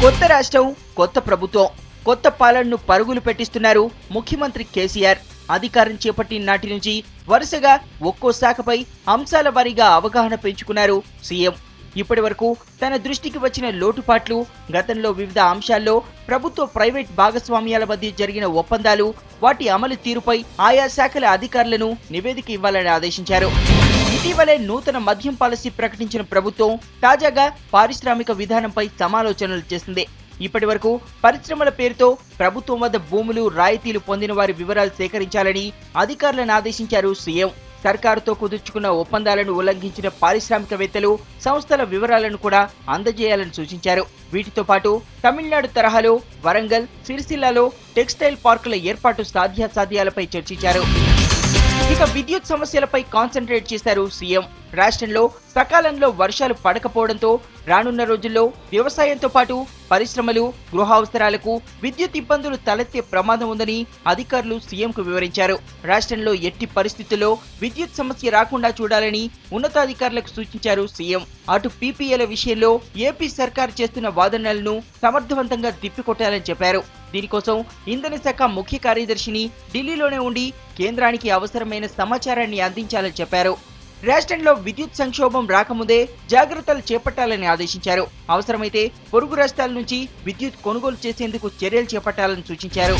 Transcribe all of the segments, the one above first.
కొత్త రాష్ట్రం, కొత్త ప్రభుత్వం, కొత్త పాలనను పరుగులు పెట్టిస్తున్నారు ముఖ్యమంత్రి కేసీఆర్. అధికారం చేపట్టిన నాటి నుంచి వరుసగా ఒక్కో శాఖపై అంశాల వారీగా అవగాహన పెంచుకున్నారు సీఎం. ఇప్పటి వరకు తన దృష్టికి వచ్చిన లోటుపాట్లు, గతంలో వివిధ అంశాల్లో ప్రభుత్వ ప్రైవేట్ భాగస్వామ్యాల మధ్య జరిగిన ఒప్పందాలు, వాటి అమలు తీరుపై ఆయా శాఖల అధికారులను నివేదిక ఇవ్వాలని ఆదేశించారు. ఇటీవలే నూతన మద్యం పాలసీ ప్రకటించిన ప్రభుత్వం తాజాగా పారిశ్రామిక విధానంపై సమాలోచనలు చేసింది. ఇప్పటి వరకు పరిశ్రమల పేరుతో ప్రభుత్వం వద్ద భూములు, రాయితీలు పొందిన వారి వివరాలు సేకరించాలని అధికారులను ఆదేశించారు సీఎం. సర్కారుతో కుదుర్చుకున్న ఒప్పందాలను ఉల్లంఘించిన పారిశ్రామికవేత్తలు, సంస్థల వివరాలను కూడా అందజేయాలని సూచించారు. వీటితో పాటు తమిళనాడు తరహాలో వరంగల్, సిరిసిల్లాలో టెక్స్టైల్ పార్కుల ఏర్పాటు సాధ్యాసాధ్యాలపై చర్చించారు. ఇక విద్యుత్ సమస్యలపై కాన్సంట్రేట్ చేశారు సీఎం. రాష్ట్రంలో సకాలంలో వర్షాలు పడకపోవడంతో రానున్న రోజుల్లో వ్యవసాయంతో పాటు పరిశ్రమలు, గృహ అవసరాలకు విద్యుత్ ఇబ్బందులు తలెత్తే ప్రమాదం ఉందని అధికారులు సీఎంకు వివరించారు. రాష్ట్రంలో ఎట్టి పరిస్థితుల్లో విద్యుత్ సమస్య రాకుండా చూడాలని ఉన్నతాధికారులకు సూచించారు సీఎం. అటు పీపీఏల విషయంలో ఏపీ సర్కార్ చేస్తున్న వాదనలను సమర్థవంతంగా తిప్పికొట్టాలని చెప్పారు. దీనికోసం ఇంధన శాఖ ముఖ్య కార్యదర్శిని ఢిల్లీలోనే ఉండి కేంద్రానికి అవసరమైన సమాచారాన్ని అందించాలని చెప్పారు. రాష్ట్రంలో విద్యుత్ సంక్షోభం రాకముందే జాగ్రత్తలు చేపట్టాలని ఆదేశించారు. అవసరమైతే పొరుగు రాష్ట్రాల నుంచి విద్యుత్ కొనుగోలు చేసేందుకు చర్యలు చేపట్టాలని సూచించారు.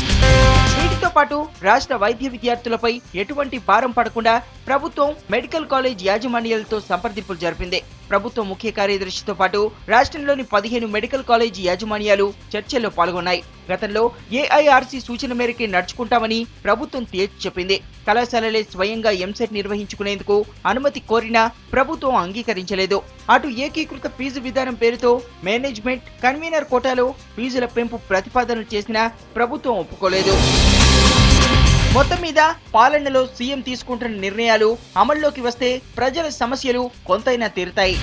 వీటితో పాటు రాష్ట్ర వైద్య విద్యార్థులపై ఎటువంటి భారం పడకుండా ప్రభుత్వం మెడికల్ కాలేజ్ యాజమాన్యాలతో సంప్రదింపులు జరిపింది. ప్రభుత్వ ముఖ్య కార్యదర్శితో పాటు రాష్ట్రంలోని 15 మెడికల్ కాలేజీ యాజమాన్యాలు చర్చల్లో పాల్గొన్నాయి. గతంలో ఏఐఆర్సీ సూచన మేరకే నడుచుకుంటామని ప్రభుత్వం తేల్చి చెప్పింది. కళాశాలలే స్వయంగా ఎంసెట్ నిర్వహించుకునేందుకు అనుమతి కోరినా ప్రభుత్వం అంగీకరించలేదు. అటు ఏకీకృత ఫీజు విధానం పేరుతో మేనేజ్మెంట్, కన్వీనర్ కోటాలో ఫీజుల పెంపు ప్రతిపాదనలు చేసినా ప్రభుత్వం ఒప్పుకోలేదు. మొత్తం మీద పాలనలో సీఎం తీసుకుంటున్న నిర్ణయాలు అమల్లోకి వస్తే ప్రజల సమస్యలు కొంతైనా తీరుతాయి.